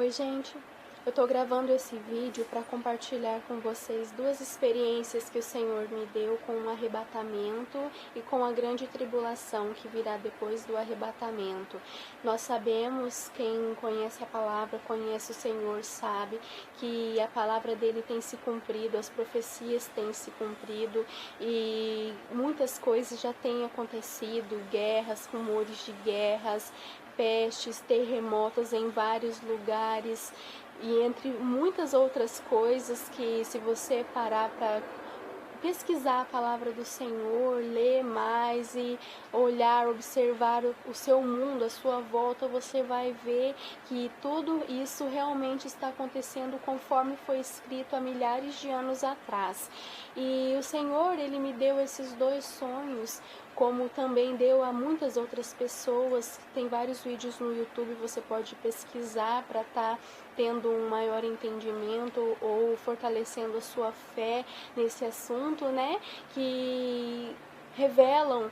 Oi, gente. Eu tô gravando esse vídeo para compartilhar com vocês duas experiências que o Senhor me deu com o arrebatamento e com a grande tribulação que virá depois do arrebatamento. Nós sabemos, quem conhece a palavra, conhece o Senhor, sabe que a palavra dele tem se cumprido, as profecias têm se cumprido e muitas coisas já têm acontecido, guerras, rumores de guerras, pestes, terremotos em vários lugares e entre muitas outras coisas que, se você parar para pesquisar a palavra do Senhor, ler mais e olhar, observar o seu mundo, a sua volta, você vai ver que tudo isso realmente está acontecendo conforme foi escrito há milhares de anos atrás. E o Senhor, ele me deu esses dois sonhos, como também deu a muitas outras pessoas. Tem vários vídeos no YouTube, você pode pesquisar para estar tendo um maior entendimento ou fortalecendo a sua fé nesse assunto, né? Que revelam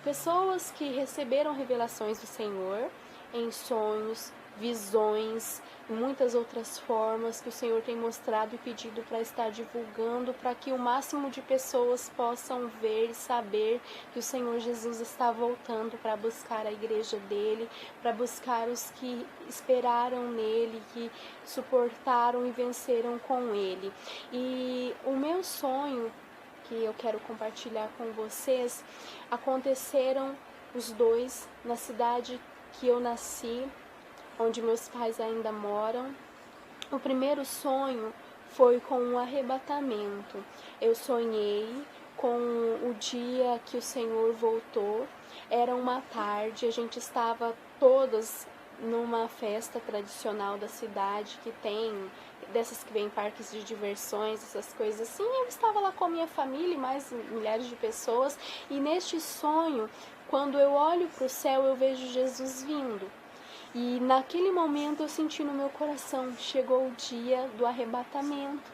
pessoas que receberam revelações do Senhor em sonhos, visões, muitas outras formas que o Senhor tem mostrado e pedido para estar divulgando, para que o máximo de pessoas possam ver e saber que o Senhor Jesus está voltando para buscar a igreja dele, para buscar os que esperaram nele, que suportaram e venceram com ele. E o meu sonho, que eu quero compartilhar com vocês, aconteceram os dois na cidade que eu nasci, onde meus pais ainda moram. O primeiro sonho foi com um arrebatamento. Eu sonhei com o dia que o Senhor voltou. Era uma tarde, a gente estava todas numa festa tradicional da cidade, que tem dessas que vem em parques de diversões, essas coisas assim. Eu estava lá com a minha família e mais milhares de pessoas, e neste sonho, quando eu olho para o céu, eu vejo Jesus vindo. E naquele momento eu senti no meu coração, chegou o dia do arrebatamento.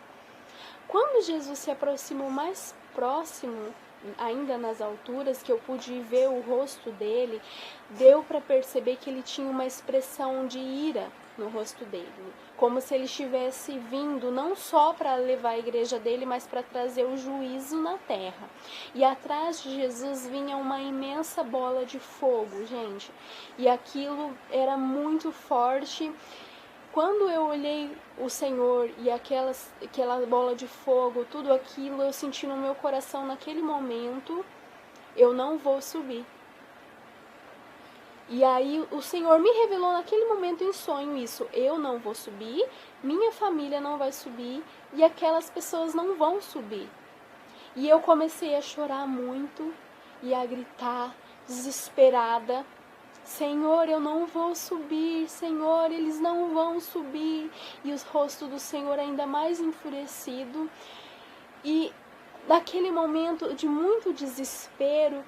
Quando Jesus se aproximou mais próximo, ainda nas alturas, que eu pude ver o rosto dele, deu para perceber que ele tinha uma expressão de ira no rosto dele, como se ele estivesse vindo não só para levar a igreja dele, mas para trazer o juízo na terra. E atrás de Jesus vinha uma imensa bola de fogo, gente, e aquilo era muito forte. Quando eu olhei o Senhor e aquela bola de fogo, tudo aquilo, eu senti no meu coração naquele momento, eu não vou subir. E aí o Senhor me revelou naquele momento em sonho isso: eu não vou subir, minha família não vai subir e aquelas pessoas não vão subir. E eu comecei a chorar muito e a gritar, desesperada: Senhor, eu não vou subir, Senhor, eles não vão subir. E o rosto do Senhor ainda mais enfurecido. E naquele momento de muito desespero,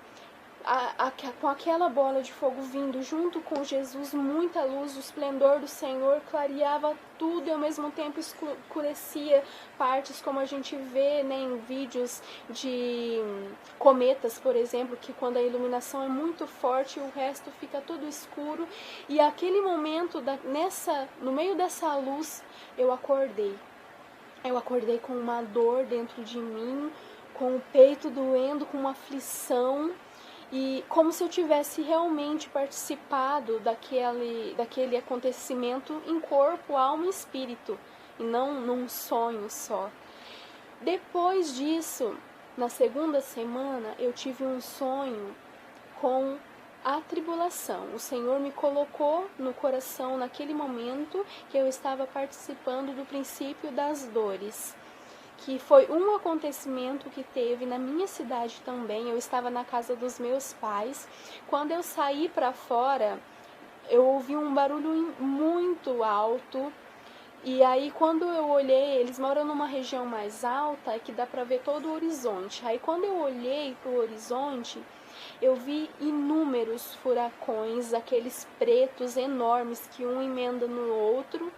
com aquela bola de fogo vindo junto com Jesus, muita luz, o esplendor do Senhor clareava tudo e ao mesmo tempo escurecia partes, como a gente vê, né, em vídeos de cometas, por exemplo, que quando a iluminação é muito forte, o resto fica tudo escuro. E aquele momento, no meio dessa luz, eu acordei. Eu acordei com uma dor dentro de mim, com o peito doendo, com uma aflição, e como se eu tivesse realmente participado daquele acontecimento em corpo, alma e espírito, e não num sonho só. Depois disso, na segunda semana, eu tive um sonho com a tribulação. O Senhor me colocou no coração naquele momento que eu estava participando do princípio das dores, que foi um acontecimento que teve na minha cidade também. Eu estava na casa dos meus pais. Quando eu saí para fora, eu ouvi um barulho muito alto. E aí, quando eu olhei, eles moram numa região mais alta, que dá para ver todo o horizonte. Aí, quando eu olhei para o horizonte, eu vi inúmeros furacões, aqueles pretos enormes que um emenda no outro,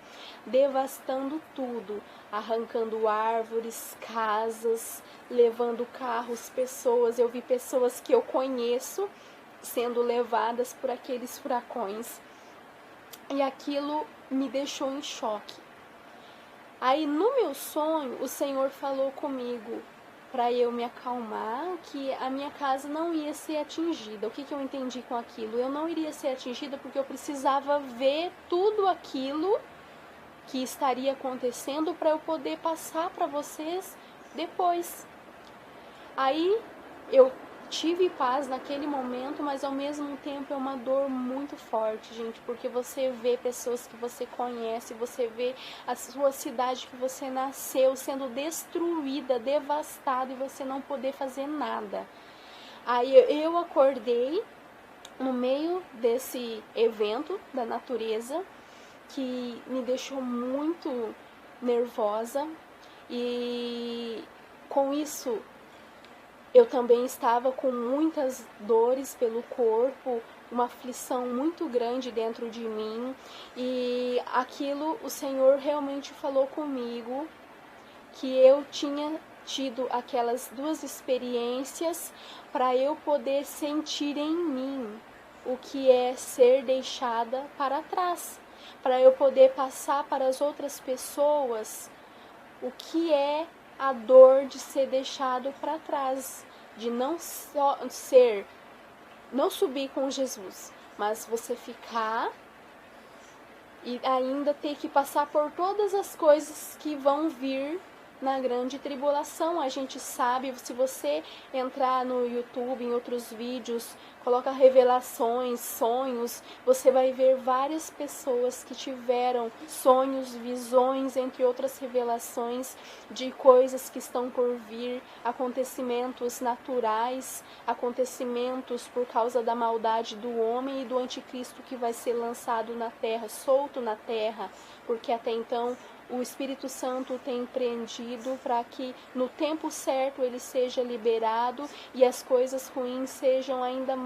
devastando tudo, arrancando árvores, casas, levando carros, pessoas. Eu vi pessoas que eu conheço sendo levadas por aqueles furacões. e aquilo me deixou em choque. Aí no meu sonho, o Senhor falou comigo para eu me acalmar, que a minha casa não ia ser atingida. O que eu entendi com aquilo? Eu não iria ser atingida porque eu precisava ver tudo aquilo que estaria acontecendo para eu poder passar para vocês depois. Aí eu tive paz naquele momento, mas ao mesmo tempo é uma dor muito forte, gente, porque você vê pessoas que você conhece, você vê a sua cidade que você nasceu sendo destruída, devastada, e você não poder fazer nada. Aí eu acordei no meio desse evento da natureza, que me deixou muito nervosa, e com isso eu também estava com muitas dores pelo corpo, uma aflição muito grande dentro de mim, e aquilo o Senhor realmente falou comigo, que eu tinha tido aquelas duas experiências para eu poder sentir em mim o que é ser deixada para trás, para eu poder passar para as outras pessoas o que é a dor de ser deixado para trás, de não subir com Jesus, mas você ficar e ainda ter que passar por todas as coisas que vão vir na grande tribulação. A gente sabe, se você entrar no YouTube, em outros vídeos, coloca revelações, sonhos, você vai ver várias pessoas que tiveram sonhos, visões, entre outras revelações de coisas que estão por vir, acontecimentos naturais, acontecimentos por causa da maldade do homem e do anticristo que vai ser lançado na terra, solto na terra, porque até então o Espírito Santo tem empreendido para que no tempo certo ele seja liberado e as coisas ruins sejam ainda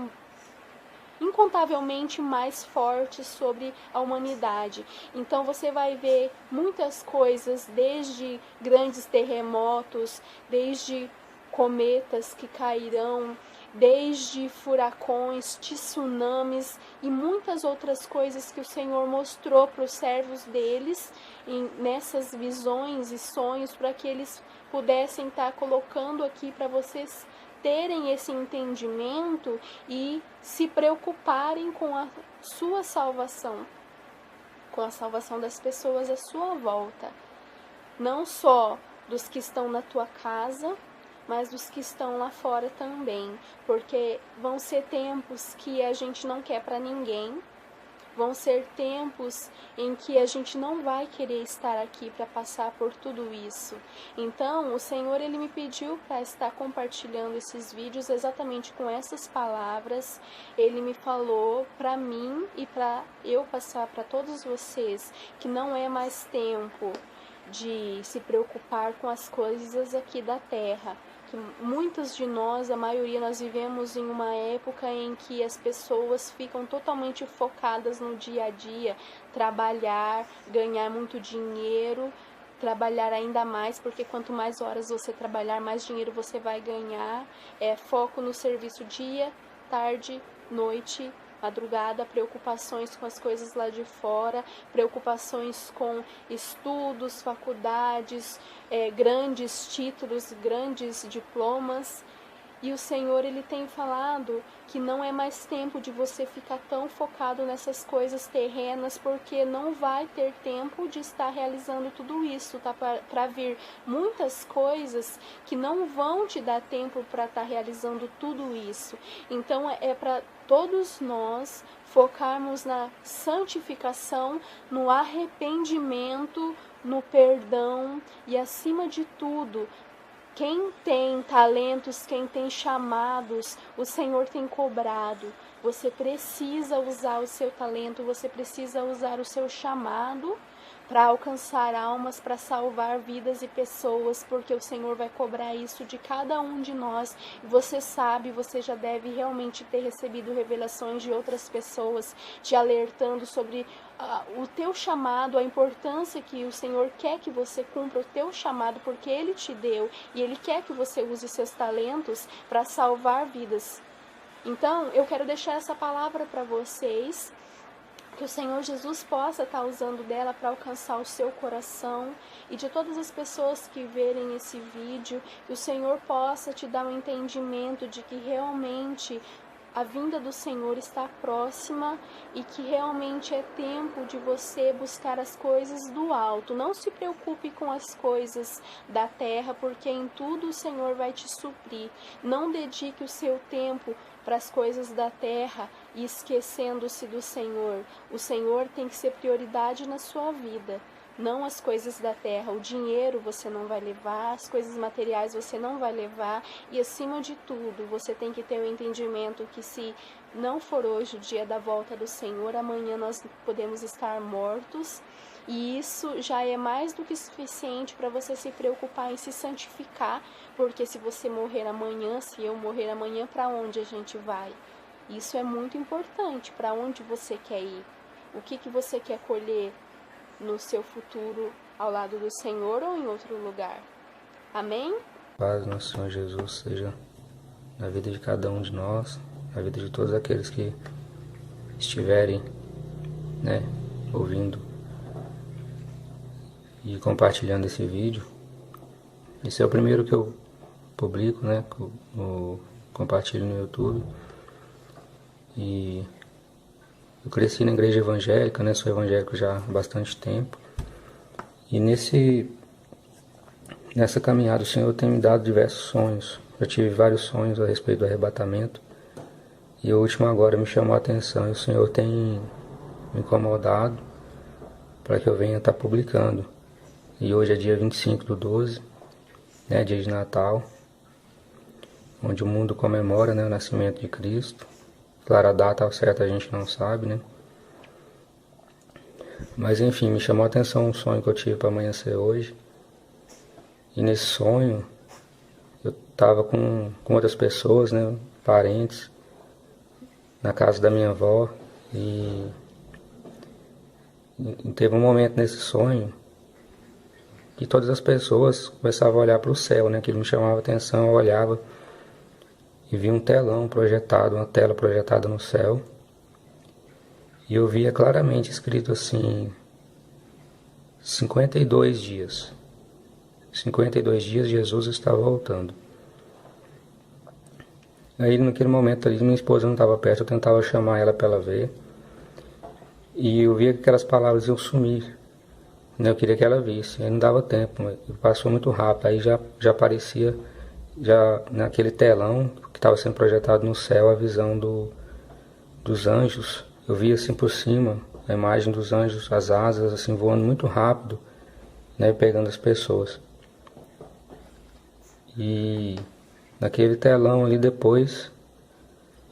incontavelmente mais fortes sobre a humanidade. Então você vai ver muitas coisas, desde grandes terremotos, desde cometas que cairão, desde furacões, tsunamis e muitas outras coisas que o Senhor mostrou para os servos deles nessas visões e sonhos, para que eles pudessem estar colocando aqui para vocês terem esse entendimento e se preocuparem com a sua salvação, com a salvação das pessoas à sua volta, não só dos que estão na tua casa, mas dos que estão lá fora também, porque vão ser tempos que a gente não quer para ninguém, vão ser tempos em que a gente não vai querer estar aqui para passar por tudo isso. Então, o Senhor, Ele me pediu para estar compartilhando esses vídeos exatamente com essas palavras. Ele me falou para mim e para eu passar para todos vocês que não é mais tempo de se preocupar com as coisas aqui da terra. Que muitos de nós, a maioria, nós vivemos em uma época em que as pessoas ficam totalmente focadas no dia a dia, trabalhar, ganhar muito dinheiro, trabalhar ainda mais, porque quanto mais horas você trabalhar, mais dinheiro você vai ganhar. Foco no serviço dia, tarde, noite, madrugada, preocupações com as coisas lá de fora, preocupações com estudos, faculdades, grandes títulos, grandes diplomas. E o Senhor, Ele tem falado que não é mais tempo de você ficar tão focado nessas coisas terrenas, porque não vai ter tempo de estar realizando tudo isso, tá? Para vir muitas coisas que não vão te dar tempo para estar realizando tudo isso. Então é para todos nós focarmos na santificação, no arrependimento, no perdão e, acima de tudo, quem tem talentos, quem tem chamados, o Senhor tem cobrado. Você precisa usar o seu talento, você precisa usar o seu chamado para alcançar almas, para salvar vidas e pessoas, porque o Senhor vai cobrar isso de cada um de nós. Você sabe, você já deve realmente ter recebido revelações de outras pessoas te alertando sobre o teu chamado, a importância que o Senhor quer que você cumpra o teu chamado, porque Ele te deu e Ele quer que você use seus talentos para salvar vidas. Então, eu quero deixar essa palavra para vocês. que o Senhor Jesus possa estar usando dela para alcançar o seu coração e de todas as pessoas que verem esse vídeo, que o Senhor possa te dar um entendimento de que realmente a vinda do Senhor está próxima e que realmente é tempo de você buscar as coisas do alto. Não se preocupe com as coisas da terra, porque em tudo o Senhor vai te suprir. Não dedique o seu tempo para as coisas da terra e esquecendo-se do Senhor. O Senhor tem que ser prioridade na sua vida. Não as coisas da terra, o dinheiro você não vai levar, as coisas materiais você não vai levar, e acima de tudo, você tem que ter o entendimento que se não for hoje o dia da volta do Senhor, amanhã nós podemos estar mortos, e isso já é mais do que suficiente para você se preocupar em se santificar, porque se você morrer amanhã, se eu morrer amanhã, para onde a gente vai? Isso é muito importante, para onde você quer ir, o que você quer colher no seu futuro ao lado do Senhor ou em outro lugar. Amém? Paz do nosso Senhor Jesus seja na vida de cada um de nós, na vida de todos aqueles que estiverem, ouvindo e compartilhando esse vídeo. Esse é o primeiro que eu publico, compartilho no YouTube. E eu cresci na igreja evangélica, sou evangélico já há bastante tempo. E nessa caminhada o Senhor tem me dado diversos sonhos. Eu tive vários sonhos a respeito do arrebatamento. E o último agora me chamou a atenção. E o Senhor tem me incomodado para que eu venha estar publicando. E hoje é dia 25/12, dia de Natal, onde o mundo comemora o nascimento de Cristo. Claro, a data certa a gente não sabe, Mas enfim, me chamou a atenção um sonho que eu tive para amanhecer hoje. E nesse sonho, eu estava com outras pessoas, parentes, na casa da minha avó. E teve um momento nesse sonho que todas as pessoas começavam a olhar para o céu, Aquilo me chamava a atenção, eu olhava e vi um telão projetado, uma tela projetada no céu. E eu via claramente escrito assim, 52 dias. 52 dias Jesus está voltando. Aí naquele momento ali, minha esposa não estava perto, eu tentava chamar ela para ela ver. E eu via que aquelas palavras iam sumir. Eu queria que ela visse, aí não dava tempo, passou muito rápido. Aí já aparecia, já naquele telão que estava sendo projetado no céu, a visão dos anjos. Eu via assim por cima a imagem dos anjos, as asas assim voando muito rápido, pegando as pessoas. E naquele telão ali depois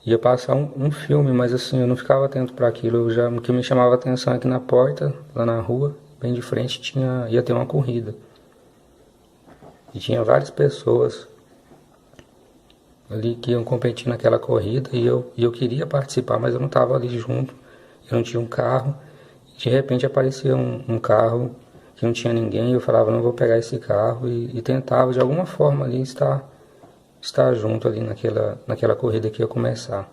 ia passar um filme, mas assim eu não ficava atento para aquilo. O que me chamava a atenção é que na porta, lá na rua, bem de frente, ia ter uma corrida. E tinha várias pessoas ali que iam competir naquela corrida, e eu queria participar, mas eu não estava ali junto, eu não tinha um carro. E de repente aparecia um carro que não tinha ninguém, e eu falava, não vou pegar esse carro, e tentava de alguma forma ali estar junto ali naquela corrida que ia começar.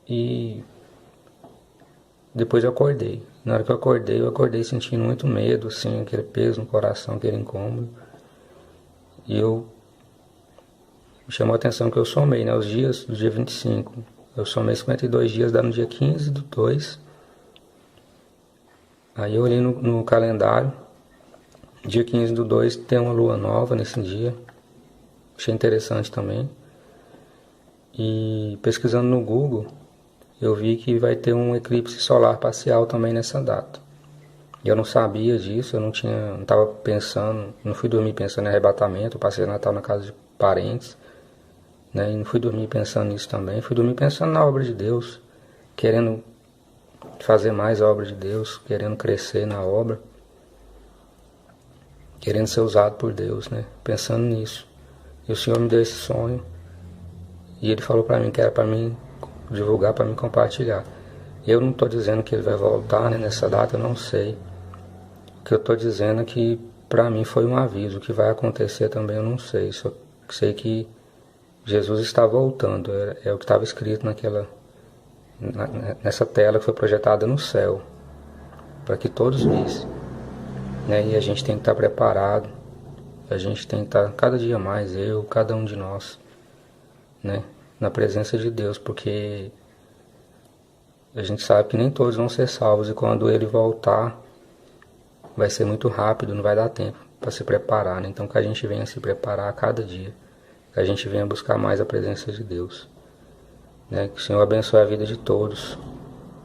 E depois eu acordei. Na hora que eu acordei sentindo muito medo, assim, aquele peso no coração, aquele incômodo. E me chamou a atenção que eu somei, os dias do dia 25. Eu somei 52 dias, dá no dia 15/2. Aí eu olhei no calendário, dia 15/2 tem uma lua nova nesse dia. Achei interessante também. E pesquisando no Google, eu vi que vai ter um eclipse solar parcial também nessa data. E eu não sabia disso, eu não estava pensando, não fui dormir pensando em arrebatamento, eu passei o Natal na casa de parentes. E não fui dormir pensando nisso também, fui dormir pensando na obra de Deus, querendo fazer mais a obra de Deus, querendo crescer na obra, querendo ser usado por Deus, pensando nisso. E o Senhor me deu esse sonho, e Ele falou para mim que era para mim divulgar, para mim compartilhar. Eu não estou dizendo que Ele vai voltar nessa data, eu não sei. O que eu estou dizendo é que para mim foi um aviso, o que vai acontecer também eu não sei, só sei que Jesus está voltando, é o que estava escrito nessa tela que foi projetada no céu, para que todos vissem, né? E a gente tem que estar preparado, a gente tem que estar cada dia mais, cada um de nós, né? Na presença de Deus, porque a gente sabe que nem todos vão ser salvos, e quando Ele voltar, vai ser muito rápido, não vai dar tempo para se preparar, né? Então que a gente venha se preparar a cada dia, que a gente venha buscar mais a presença de Deus, né? Que o Senhor abençoe a vida de todos,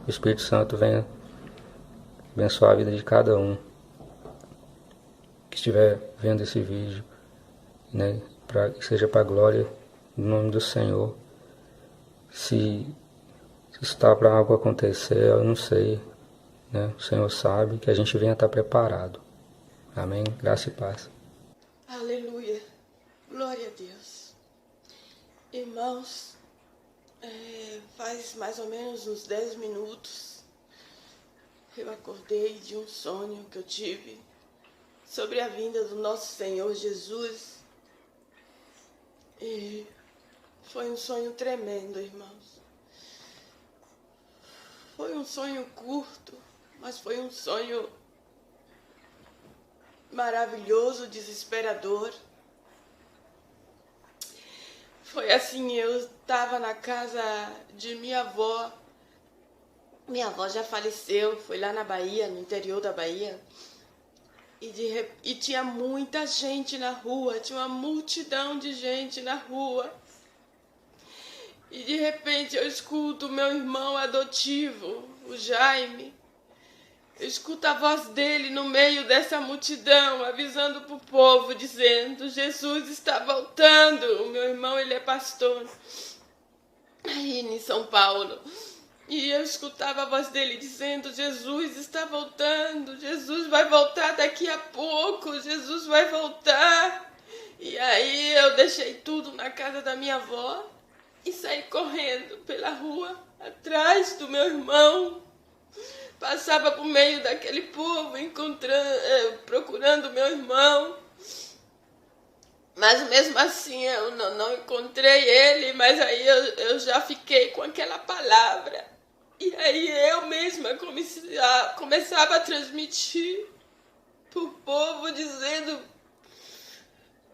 o Espírito Santo venha abençoar a vida de cada um que estiver vendo esse vídeo, né? Que seja para a glória do nome do Senhor. Se está para algo acontecer, eu não sei, né? O Senhor sabe, que a gente venha estar preparado. Amém? Graça e paz. Aleluia. Glória a Deus. Irmãos, faz mais ou menos uns 10 minutos eu acordei de um sonho que eu tive sobre a vinda do nosso Senhor Jesus. E foi um sonho tremendo, irmãos. Foi um sonho curto, mas foi um sonho maravilhoso, desesperador. Foi assim, eu estava na casa de minha avó. Minha avó já faleceu, foi lá na Bahia, no interior da Bahia. E tinha muita gente na rua, tinha uma multidão de gente na rua. E de repente eu escuto o meu irmão adotivo, o Jaime. Eu escuto a voz dele no meio dessa multidão, avisando para o povo, dizendo: Jesus está voltando. O meu irmão, ele é pastor aí em São Paulo. E eu escutava a voz dele dizendo: Jesus está voltando, Jesus vai voltar daqui a pouco, Jesus vai voltar. E aí eu deixei tudo na casa da minha avó e saí correndo pela rua, atrás do meu irmão. Passava por meio daquele povo, procurando meu irmão. Mas mesmo assim eu não encontrei ele, mas aí eu já fiquei com aquela palavra. E aí eu mesma começava a transmitir para o povo, dizendo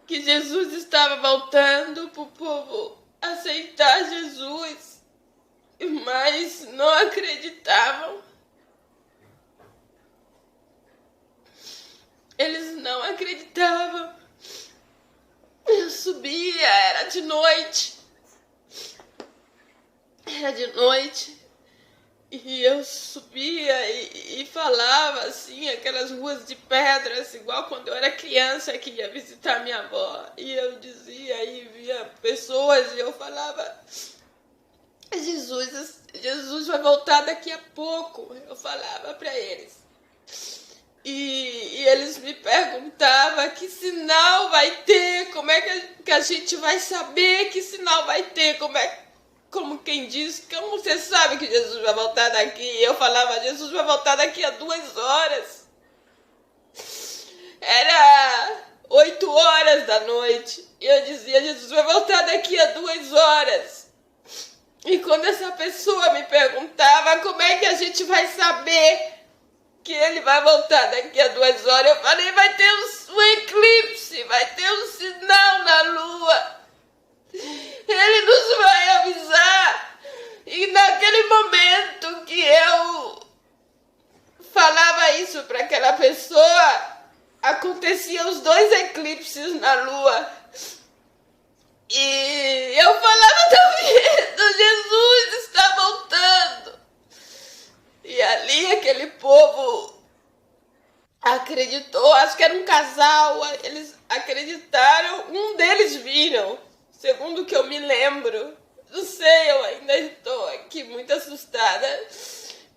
que Jesus estava voltando, para o povo aceitar Jesus. Mas não acreditavam. Eles não acreditavam. Eu subia, era de noite. E eu subia e falava assim, aquelas ruas de pedras, igual quando eu era criança que ia visitar minha avó. E eu dizia, e via pessoas, e eu falava: Jesus vai voltar daqui a pouco. Eu falava para eles. E eles me perguntavam que sinal vai ter, como é que a gente vai saber que sinal vai ter, como quem diz, como você sabe que Jesus vai voltar daqui? E eu falava: Jesus vai voltar daqui a 2 horas. Era 8 horas da noite. E eu dizia: Jesus vai voltar daqui a 2 horas. E quando essa pessoa me perguntava como é que a gente vai saber que ele vai voltar daqui a 2 horas, eu falei: vai ter um eclipse, vai ter um sinal na lua. Ele nos vai avisar. E naquele momento que eu falava isso para aquela pessoa, aconteciam os 2 eclipses na lua. E eu falava: Jesus está voltando. E ali aquele povo acreditou, acho que era um casal, eles acreditaram, um deles viram, segundo o que eu me lembro. Não sei, eu ainda estou aqui muito assustada.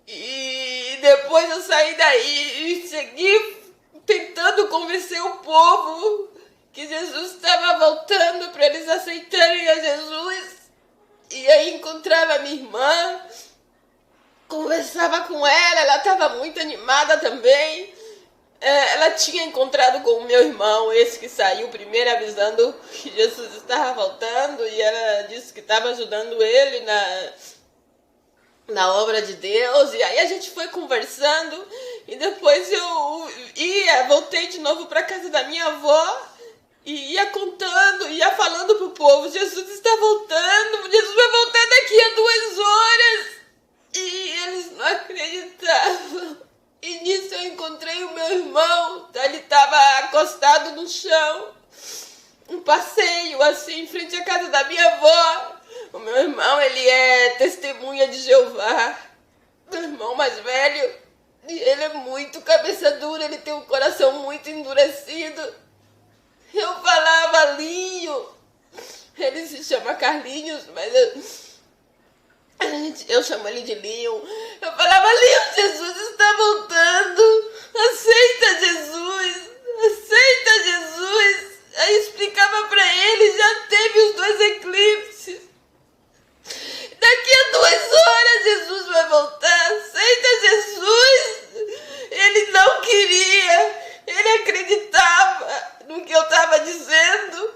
E depois eu saí daí e segui tentando convencer o povo que Jesus estava voltando para eles aceitarem a Jesus. E aí encontrava a minha irmã, conversava com ela estava muito animada também. Ela tinha encontrado com o meu irmão, esse que saiu primeiro avisando que Jesus estava voltando, e ela disse que estava ajudando ele na obra de Deus. E aí a gente foi conversando e depois eu voltei de novo para casa da minha avó e ia contando, ia falando pro povo: Jesus está voltando, Jesus vai voltar daqui a 2 horas. E eles não acreditavam. E nisso eu encontrei o meu irmão, ele estava acostado no chão, um passeio assim, em frente à casa da minha avó. O meu irmão, ele é testemunha de Jeová, meu irmão mais velho, e ele é muito cabeça dura, ele tem um coração muito endurecido. Eu falava: Linho, ele se chama Carlinhos, mas eu chamo ele de Linho. Eu falava: Linho, Jesus está voltando, aceita Jesus, aceita Jesus. Aí explicava pra ele: já teve os 2 eclipses, daqui a 2 horas Jesus vai voltar, aceita Jesus. Ele não queria, ele acreditava no que eu estava dizendo,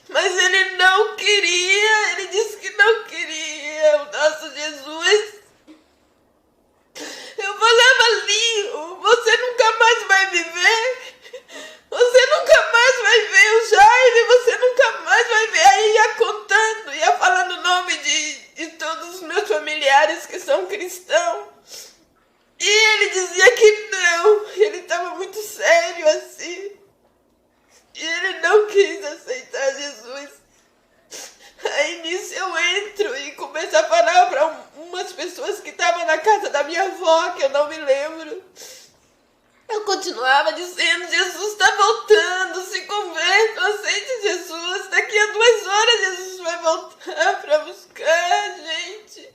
mas ele não queria, ele disse que não queria o nosso Jesus. Eu falava: Linho, você nunca mais vai viver, você nunca mais vai ver o Jaime, você nunca mais vai ver. Aí ia contando, ia falando o nome de todos os meus familiares que são cristãos. E ele dizia que não, ele estava muito sério assim. E ele não quis aceitar Jesus. Aí nisso eu entro e começo a falar para umas pessoas que estavam na casa da minha avó, que eu não me lembro. Eu continuava dizendo: Jesus está voltando, se convertam, aceite Jesus. Daqui a 2 horas Jesus vai voltar para buscar a gente.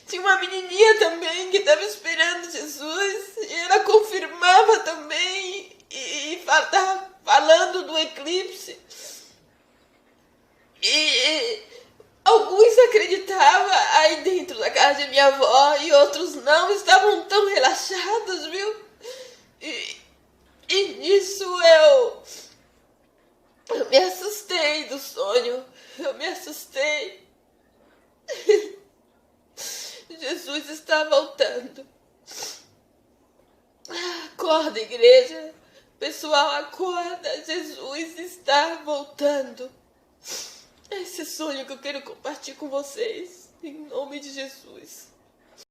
Tinha uma menininha também que estava esperando Jesus e ela confirmava também e estava falando do eclipse. E alguns acreditavam aí dentro da casa de minha avó e outros não, estavam tão relaxados, viu? E nisso eu me assustei do sonho, eu me assustei. Jesus está voltando. Acorda, igreja. Pessoal, acorda. Jesus está voltando. Esse sonho que eu quero compartilhar com vocês, em nome de Jesus.